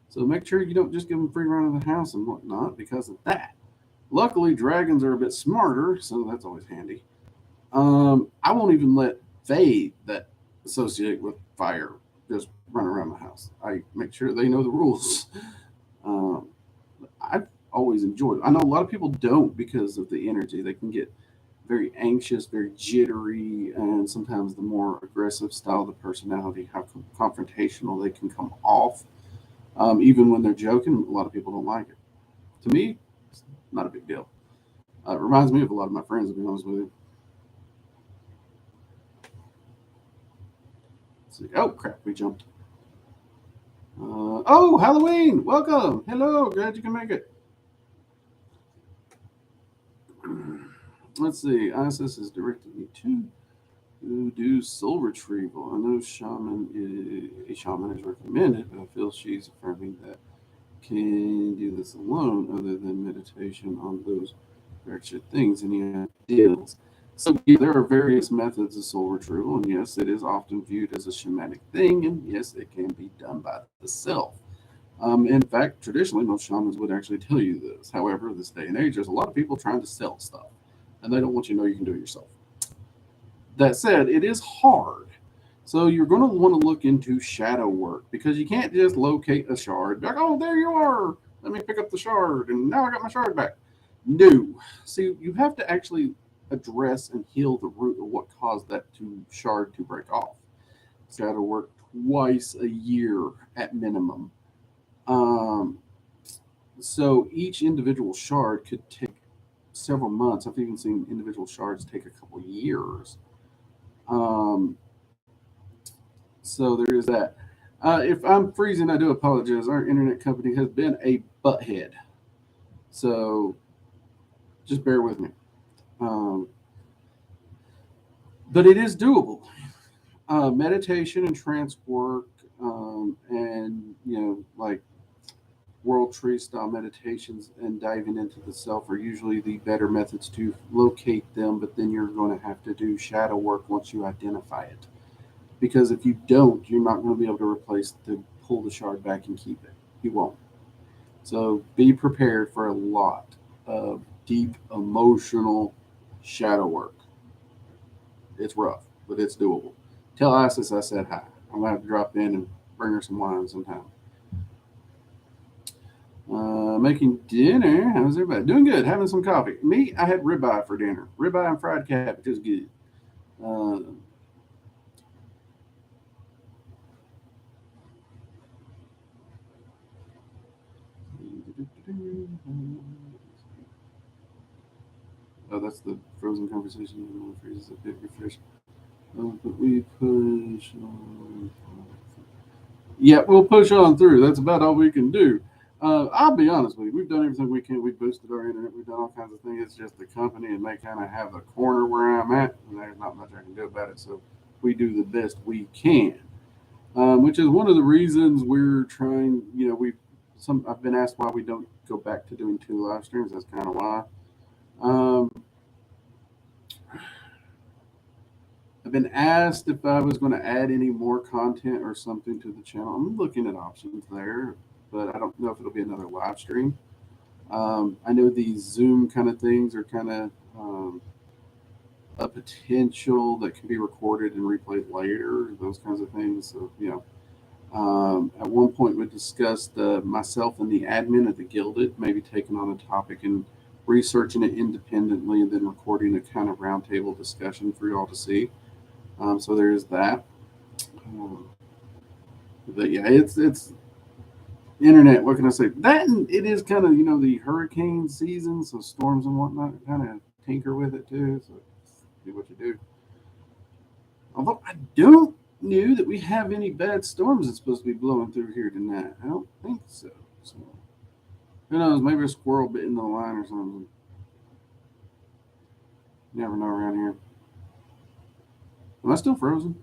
So make sure you don't just give them free run of the house and whatnot because of that. Luckily, dragons are a bit smarter, so that's always handy. I won't even let Fae that associate with fire just run around the house. I make sure they know the rules. Um, I've always enjoyed it. I know a lot of people don't because of the energy. They can get very anxious, very jittery, and sometimes the more aggressive style of the personality, how confrontational they can come off. Even when they're joking, a lot of people don't like it. To me, it's not a big deal. It reminds me of a lot of my friends, to be honest with you. Let's see. Oh, crap, we jumped. Oh, Halloween! Welcome! Hello, glad you can make it. Let's see. ISS has directed me to do soul retrieval. I know a shaman is recommended, but I feel she's affirming that can do this alone other than meditation on those wretched things. Any ideas? So yeah, there are various methods of soul retrieval, and yes, it is often viewed as a shamanic thing, and yes, it can be done by the self. In fact, traditionally, most shamans would actually tell you this. However, this day and age, there's a lot of people trying to sell stuff, and they don't want you to know you can do it yourself. That said, it is hard. So you're going to want to look into shadow work because you can't just locate a shard. Like, oh, there you are. Let me pick up the shard, and now I got my shard back. No. See, you have to actually address and heal the root of what caused that shard to break off. Shadow work twice a year at minimum. Um, so each individual shard could take several months. I've even seen individual shards take a couple years. Um, so there is that. If I'm freezing, I do apologize. Our internet company has been a butthead. So just bear with me. Um, but it is doable. Meditation and trance work, and like world tree style meditations and diving into the self are usually the better methods to locate them. But then you're going to have to do shadow work once you identify it, because if you don't, you're not going to be able to pull the shard back and keep it. You won't. So be prepared for a lot of deep emotional shadow work. It's rough, but it's doable. Tell Isis I said hi. I'm gonna have to drop in and bring her some wine sometime. Making dinner. How's everybody? Doing good. Having some coffee. Me, I had ribeye for dinner. Ribeye and fried cabbage is good. Uh, oh, that's the frozen conversation. Freezes a bit refreshed. But we push on. Yeah, we'll push on through. That's about all we can do. I'll be honest with you. We've done everything we can. We've boosted our internet. We've done all kinds of things. It's just the company, and they kind of have the corner where I'm at, and there's not much I can do about it. So we do the best we can, which is one of the reasons we're trying. I've been asked why we don't go back to doing 2 live streams. That's kind of why. Um, I've been asked if I was going to add any more content or something to the channel. I'm looking at options there, but I don't know if it'll be another live stream. I know these Zoom kind of things are kind of a potential that can be recorded and replayed later, those kinds of things. So, at one point we discussed myself and the admin of the Gilded maybe taking on a topic and researching it independently and then recording a kind of roundtable discussion for you all to see. So there is that. But yeah, it's internet. What can I say? That and it is kind of the hurricane season, so storms and whatnot kind of tinker with it too. So do what you do. Although I don't know that we have any bad storms that's supposed to be blowing through here tonight. I don't think so. So who knows? Maybe a squirrel bit in the line or something. You never know around here. Am I still frozen?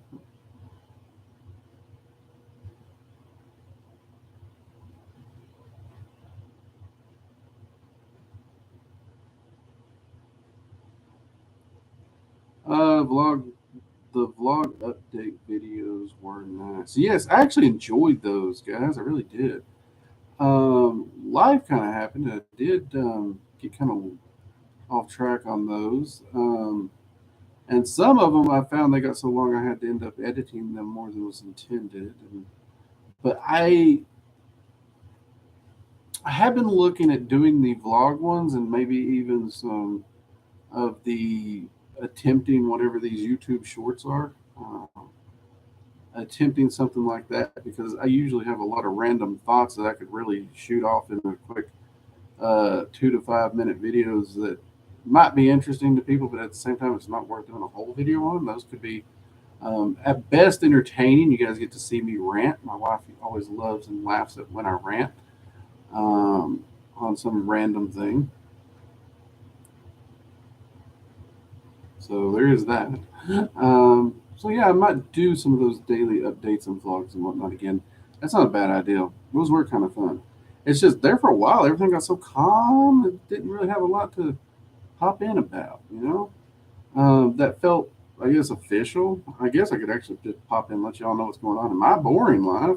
Vlog. The vlog update videos were nice. Yes, I actually enjoyed those, guys. I really did. Life kind of happened. I did get kind of off track on those. And some of them I found they got so long I had to end up editing them more than was intended. But I have been looking at doing the vlog ones and maybe even some of the attempting whatever these YouTube shorts are. Attempting something like that because I usually have a lot of random thoughts that I could really shoot off in a quick 2 to 5 minute videos that might be interesting to people, but at the same time, it's not worth doing a whole video on. Those could be at best entertaining. You guys get to see me rant. My wife always loves and laughs at when I rant on some random thing. So there is that. So yeah, I might do some of those daily updates and vlogs and whatnot again. That's not a bad idea. Those were kind of fun. It's just there for a while, everything got so calm. It didn't really have a lot to hop in about, that felt, I guess, official. I guess I could actually just pop in and let y'all know what's going on in my boring life.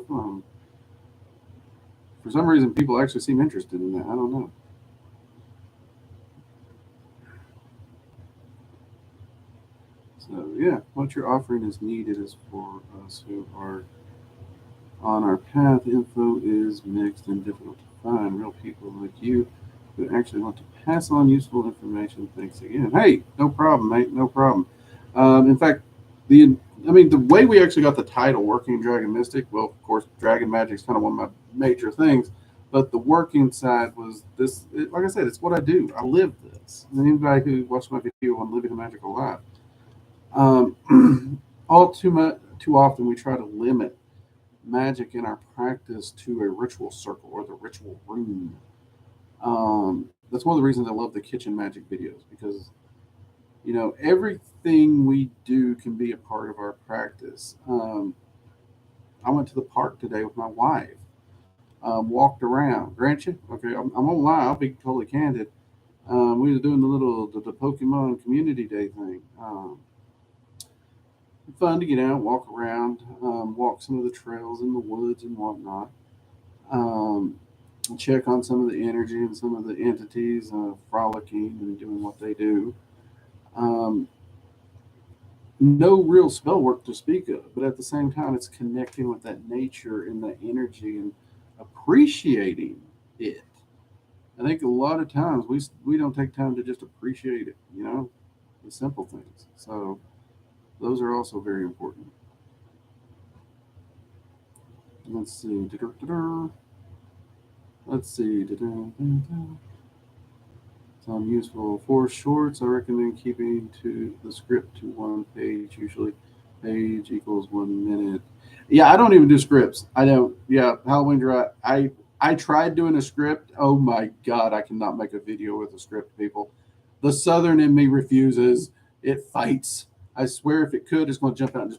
For some reason, people actually seem interested in that. I don't know. So yeah, what you're offering is needed is for us who are on our path. Info is mixed and difficult to find. Real people like you who actually want to pass on useful information. Thanks again. Hey, no problem, mate. No problem. In fact, the way we actually got the title, Working Dragon Mystic. Well, of course, Dragon Magic is kind of one of my major things. But the working side was this. Like I said, it's what I do. I live this. And anybody who watched my video on living a magical life, all too often we try to limit magic in our practice to a ritual circle or the ritual room. That's one of the reasons I love the kitchen magic videos because everything we do can be a part of our practice. I went to the park today with my wife, walked around. Grant you, okay, I'm gonna lie. I'll be totally candid. We were doing the Pokemon Community Day thing. Fun to get out, walk around, walk some of the trails in the woods and whatnot. Um, Check on some of the energy and some of the entities frolicking and doing what they do. Um, no real spell work to speak of, but at the same time, it's connecting with that nature and that energy and appreciating it. I think a lot of times we don't take time to just appreciate it, the simple things. So those are also very important. Let's see. Let's see. Some useful for shorts. I recommend keeping to the script to one page. Usually, page equals 1 minute. Yeah, I don't even do scripts. I don't. Yeah, Halloween Dry. I tried doing a script. Oh my god, I cannot make a video with a script, people. The Southern in me refuses. It fights. I swear, if it could, it's going to jump out and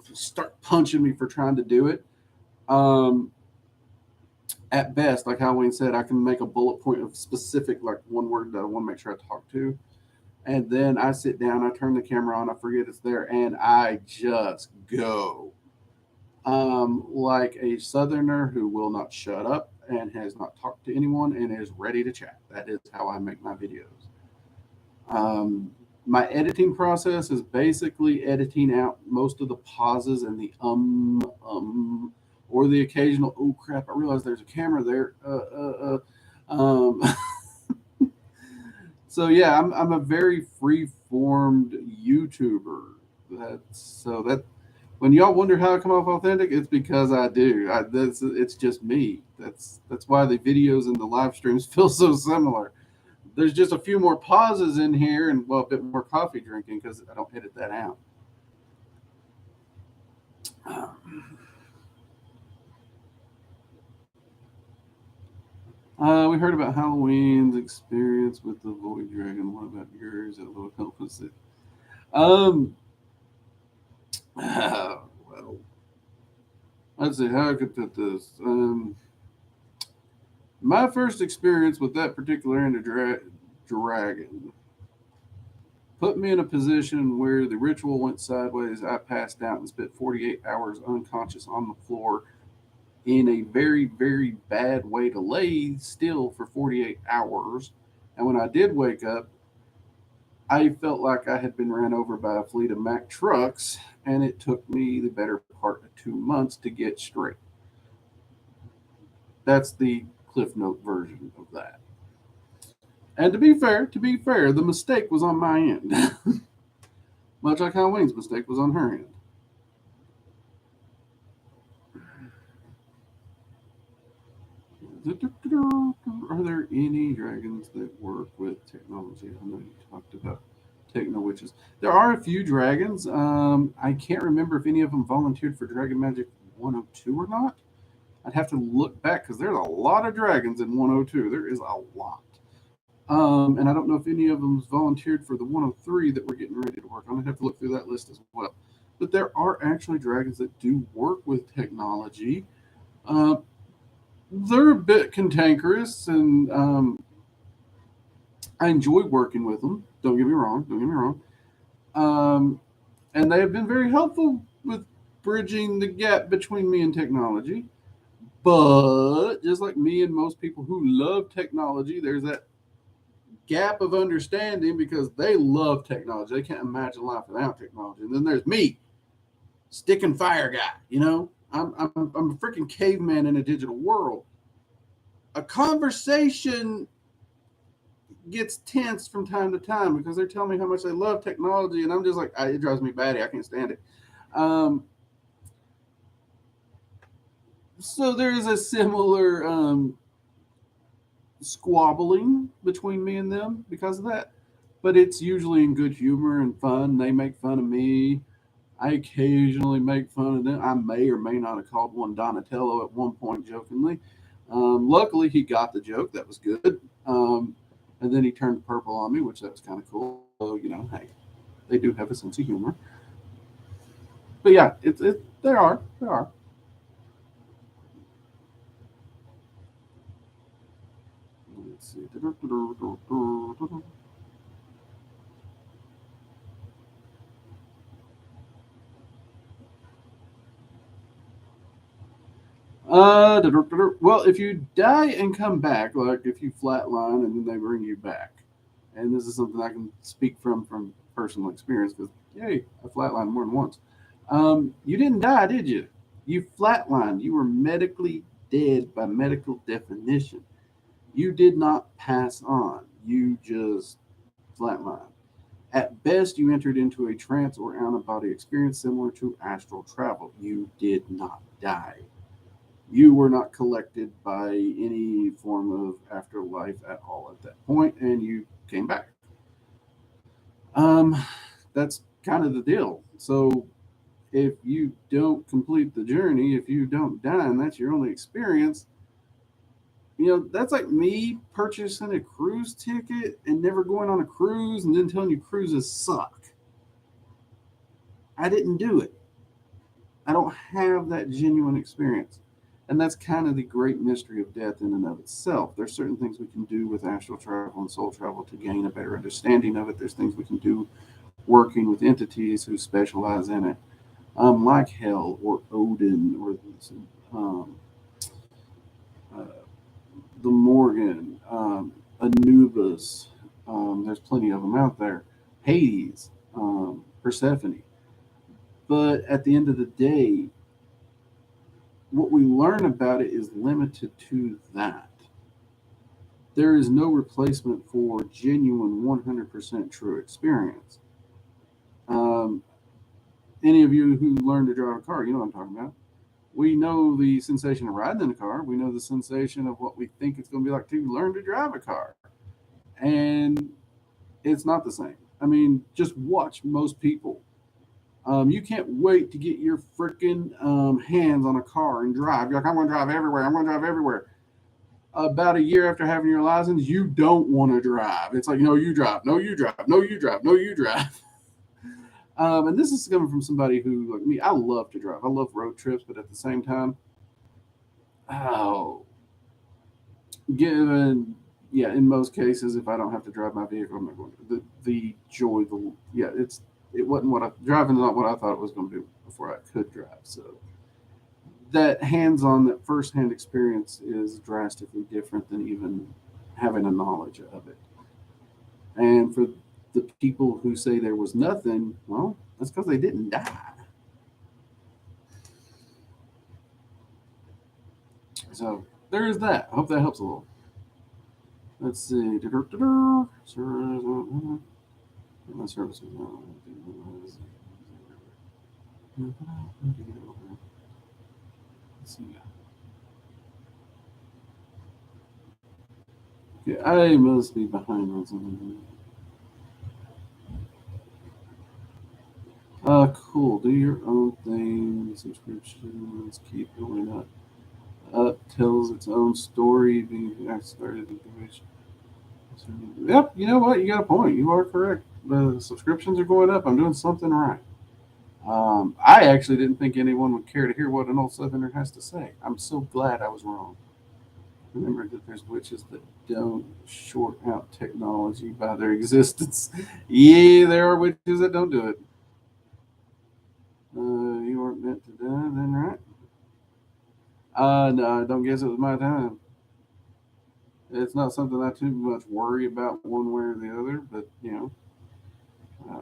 just start punching me for trying to do it. At best, like Halloween said, I can make a bullet point of specific, like one word that I want to make sure I talk to. And then I sit down, I turn the camera on, I forget it's there, and I just go. Like a Southerner who will not shut up and has not talked to anyone and is ready to chat. That is how I make my videos. My editing process is basically editing out most of the pauses and the or the occasional, oh crap, I realize there's a camera there. So yeah, I'm a very free-formed YouTuber. That when y'all wonder how I come off authentic, it's because I do. It's just me. That's why the videos and the live streams feel so similar. There's just a few more pauses in here and well, a bit more coffee drinking because I don't edit that out. We heard about Halloween's experience with the Void Dragon. What about yours? At low help us it. Well, let's see how I could put this. My first experience with that particular dragon put me in a position where the ritual went sideways. I passed out and spent 48 hours unconscious on the floor in a very, very bad way to lay still for 48 hours. And when I did wake up, I felt like I had been ran over by a fleet of Mack trucks, and it took me the better part of 2 months to get straight. That's the Cliff Note version of that. And to be fair, the mistake was on my end, much like Halloween's mistake was on her end. Are there any dragons that work with technology? I know you talked about techno witches. There are a few dragons. I can't remember if any of them volunteered for Dragon Magic 102 or not. I'd have to look back because there's a lot of dragons in 102. There is a lot. And I don't know if any of them's volunteered for the 103 that we're getting ready to work on. I'd have to look through that list as well. But there are actually dragons that do work with technology. Uh, they're a bit cantankerous, and I enjoy working with them. Don't get me wrong. Don't get me wrong. Um, and they have been very helpful with bridging the gap between me and technology. But just like me and most people who love technology, there's that gap of understanding because they love technology. They can't imagine life without technology. And then there's me, stick and fire guy. I'm a freaking caveman in a digital world. A conversation gets tense from time to time because they're telling me how much they love technology, and I'm just like, it drives me batty. I can't stand it. So there is a similar squabbling between me and them because of that, but it's usually in good humor and fun. They make fun of me. I occasionally make fun of them. I may or may not have called one Donatello at one point jokingly. Luckily, he got the joke. That was good. And then he turned purple on me, which that was kind of cool. So, hey, they do have a sense of humor. But yeah, there are. Let's see. Well, if you die and come back, like if you flatline and then they bring you back, and this is something I can speak from personal experience because, yay, I flatlined more than once. You didn't die, did you? You flatlined. You were medically dead by medical definition. You did not pass on. You just flatlined. At best, you entered into a trance or out of body experience similar to astral travel. You did not die. You were not collected by any form of afterlife at all at that point, and you came back. Um, that's kind of the deal. So if you don't complete the journey, if you don't die, and that's your only experience, that's like me purchasing a cruise ticket and never going on a cruise and then telling you cruises suck. I didn't do it. I don't have that genuine experience. And that's kind of the great mystery of death in and of itself. There's certain things we can do with astral travel and soul travel to gain a better understanding of it. There's things we can do working with entities who specialize in it, like Hell or Odin or um, uh, the Morgan, Anubis. There's plenty of them out there. Hades, Persephone. But at the end of the day, what we learn about it is limited to that. There is no replacement for genuine 100% true experience. Um, any of you who learn to drive a car, you know what I'm talking about. We know the sensation of riding in a car. We know the sensation of what we think it's going to be like to learn to drive a car. And it's not the same. I mean, just watch most people. You can't wait to get your freaking hands on a car and drive. You're like, I'm going to drive everywhere. I'm going to drive everywhere. About a year after having your license, you don't want to drive. It's like, no, you drive. No, you drive. No, you drive. No, you drive. And this is coming from somebody who, like me, I love to drive. I love road trips, but at the same time, oh, given, yeah, in most cases, if I don't have to drive my vehicle, I'm not going to. The joy, it wasn't what driving is not what I thought it was going to do before I could drive. So that hands-on, that first-hand experience is drastically different than even having a knowledge of it. And for the people who say there was nothing, well, that's because they didn't die. So there is that. I hope that helps a little. Let's see. Services. Let's see. Okay, I must be behind on something. Cool. Do your own thing. Subscriptions keep going up. Tells its own story. I started information. Yep. You know what? You got a point. You are correct. The subscriptions are going up. I'm doing something right. I actually didn't think anyone would care to hear what an old Southerner has to say. I'm so glad I was wrong. Remember that there's witches that don't short out technology by their existence. Yeah, there are witches that don't do it. You weren't meant to die then, right? No, I don't guess it was my time. It's not something I too much worry about one way or the other, but uh,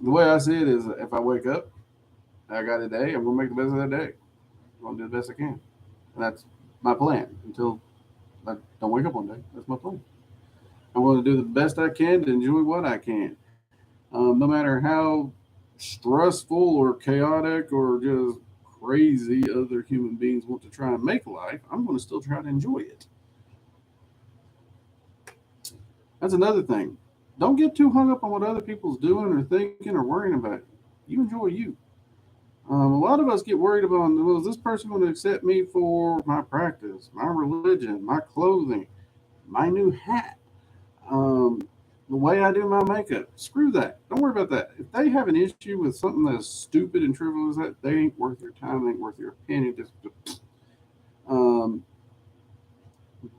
the way I see it is if I wake up, I got a day, I'm gonna make the best of that day. I'm gonna do the best I can. And that's my plan until I don't wake up one day. That's my plan. I'm going to do the best I can to enjoy what I can. No matter how stressful or chaotic or just crazy other human beings want to try and make life, I'm going to still try to enjoy it. That's another thing. Don't get too hung up on what other people's doing or thinking or worrying about. You enjoy you. A lot of us get worried about, well, is this person going to accept me for my practice, my religion, my clothing, my new hat, um, the way I do my makeup? Screw that. Don't worry about that. If they have an issue with something that's stupid and trivial as that, they ain't worth your time, they ain't worth your opinion. Um,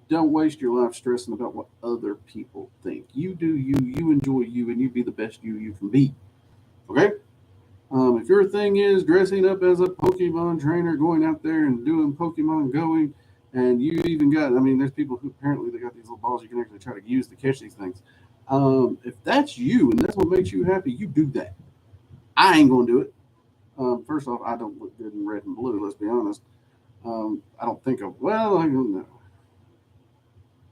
don't waste your life stressing about what other people think. You do you, you enjoy you, and you be the best you can be. Okay? If your thing is dressing up as a Pokemon trainer, going out there and doing Pokemon going, and you even got, I mean, there's people who apparently they got these little balls you can actually try to use to catch these things. If that's you and that's what makes you happy, you do that. I ain't going to do it. First off, I don't look good in red and blue, let's be honest. I don't think of, well, I don't know.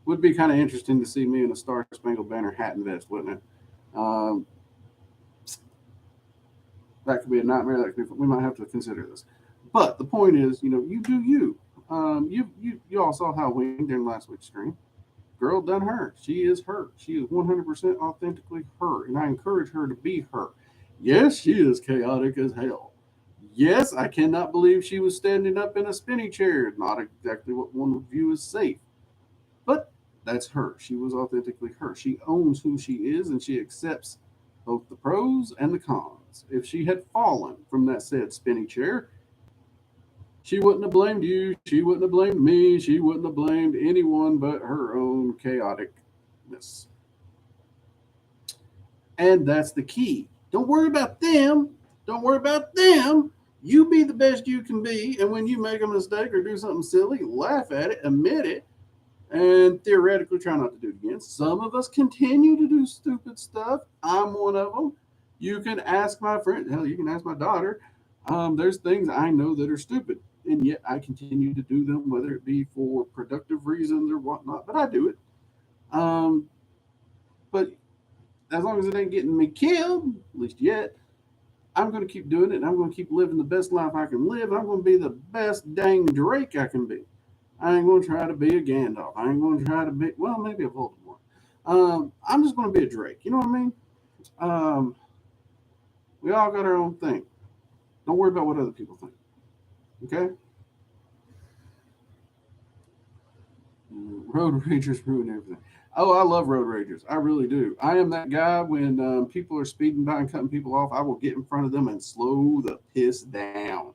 Would be kind of interesting to see me in a Star Spangled Banner hat and vest, wouldn't it? Um, that could be a nightmare. That could be, we might have to consider this. But the point is, you do you. You all saw Halloween during last week's stream. Girl done her. She is her. She is 100% authentically her, and I encourage her to be her. Yes, she is chaotic as hell. Yes, I cannot believe she was standing up in a spinny chair. Not exactly what one would view as safe, but that's her. She was authentically her. She owns who she is, and she accepts both the pros and the cons. If she had fallen from that said spinny chair, she wouldn't have blamed you. She wouldn't have blamed me. She wouldn't have blamed anyone but her own chaoticness. And that's the key. Don't worry about them. Don't worry about them. You be the best you can be. And when you make a mistake or do something silly, laugh at it, admit it, and theoretically try not to do it again. Some of us continue to do stupid stuff. I'm one of them. You can ask my friend, hell, you can ask my daughter. There's things I know that are stupid, and yet I continue to do them, whether it be for productive reasons or whatnot. But I do it. But as long as it ain't getting me killed, at least yet, I'm going to keep doing it. And I'm going to keep living the best life I can live. I'm going to be the best dang Drake I can be. I ain't going to try to be a Gandalf. I ain't going to try to be, well, maybe a Voldemort. I'm just going to be a Drake. You know what I mean? We all got our own thing. Don't worry about what other people think. Okay? Road ragers ruin everything. Oh, I love road ragers. I really do. I am that guy when people are speeding by and cutting people off. I will get in front of them and slow the piss down.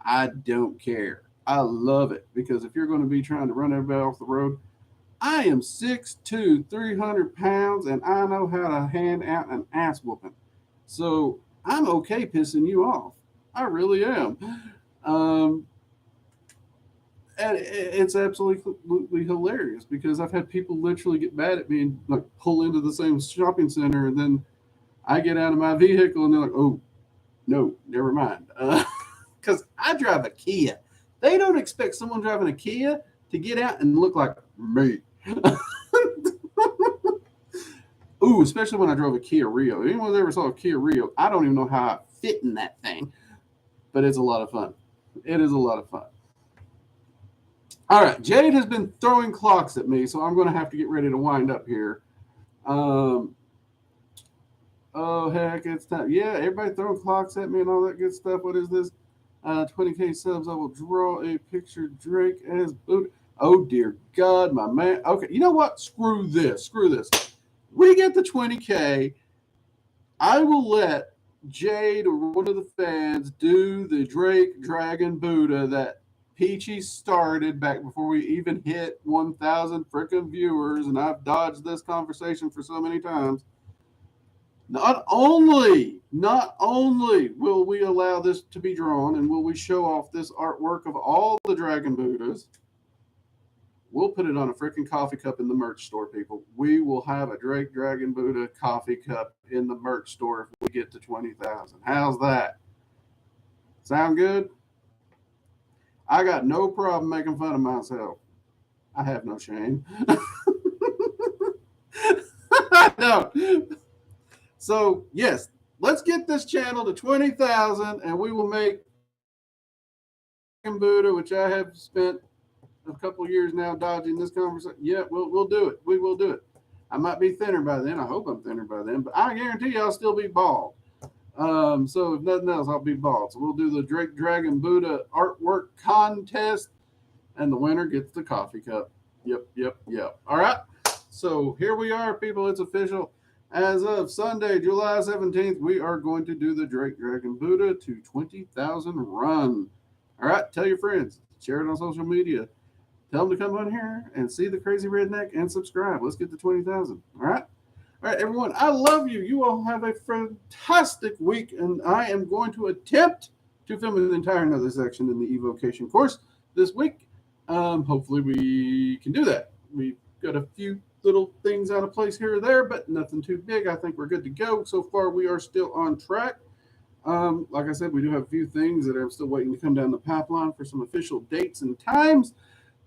I don't care. I love it because if you're going to be trying to run everybody off the road, I am 6'2", 300 pounds, and I know how to hand out an ass whooping. So I'm okay pissing you off. I really am. Um, And it's absolutely hilarious because I've had people literally get mad at me and like pull into the same shopping center, and then I get out of my vehicle and they're like, "Oh, no, never mind," because I drive a Kia. They don't expect someone driving a Kia to get out and look like me. Ooh, especially when I drove a Kia Rio. Anyone ever saw a Kia Rio? I don't even know how I fit in that thing, but it's a lot of fun. It is a lot of fun. All right, Jade has been throwing clocks at me, so I'm going to have to get ready to wind up here. Um, oh, heck, it's time. Yeah, everybody throwing clocks at me and all that good stuff. What is this? 20K subs. I will draw a picture Drake as Buddha. Oh, dear God, my man. Okay, you know what? Screw this. Screw this. We get the 20K. I will let Jade or one of the fans do the Drake Dragon Buddha that Peachy started back before we even hit 1,000 freaking viewers, and I've dodged this conversation for so many times. Not only will we allow this to be drawn and will we show off this artwork of all the Dragon Buddhas, we'll put it on a freaking coffee cup in the merch store, people. We will have a Drake Dragon Buddha coffee cup in the merch store if we get to 20,000. How's that? Sound good? I got no problem making fun of myself. I have no shame. I don't. So, yes, let's get this channel to 20,000 and we will make Buddha, which I have spent a couple of years now dodging this conversation. Yeah, we'll do it. We will do it. I might be thinner by then. I hope I'm thinner by then, but I guarantee you I'll still be bald. So if nothing else, I'll be bald. So we'll do the Drake Dragon Buddha artwork contest, and the winner gets the coffee cup. Yep. All right. So here we are, people. It's official. As of Sunday, July 17th, we are going to do the Drake Dragon Buddha to 20,000 run. All right. Tell your friends. Share it on social media. Tell them to come on here and see the crazy redneck and subscribe. Let's get to 20,000. All right. All right, everyone. I love you. You all have a fantastic week, and I am going to attempt to film an entire another section in the evocation course this week. Hopefully, we can do that. We've got a few little things out of place here or there, but nothing too big. I think we're good to go. So far, we are still on track. Like I said, we do have a few things that are still waiting to come down the pipeline for some official dates and times.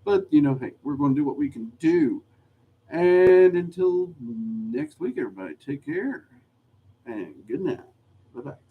But, hey, we're going to do what we can do. And until next week, everybody, take care and good night. Bye-bye.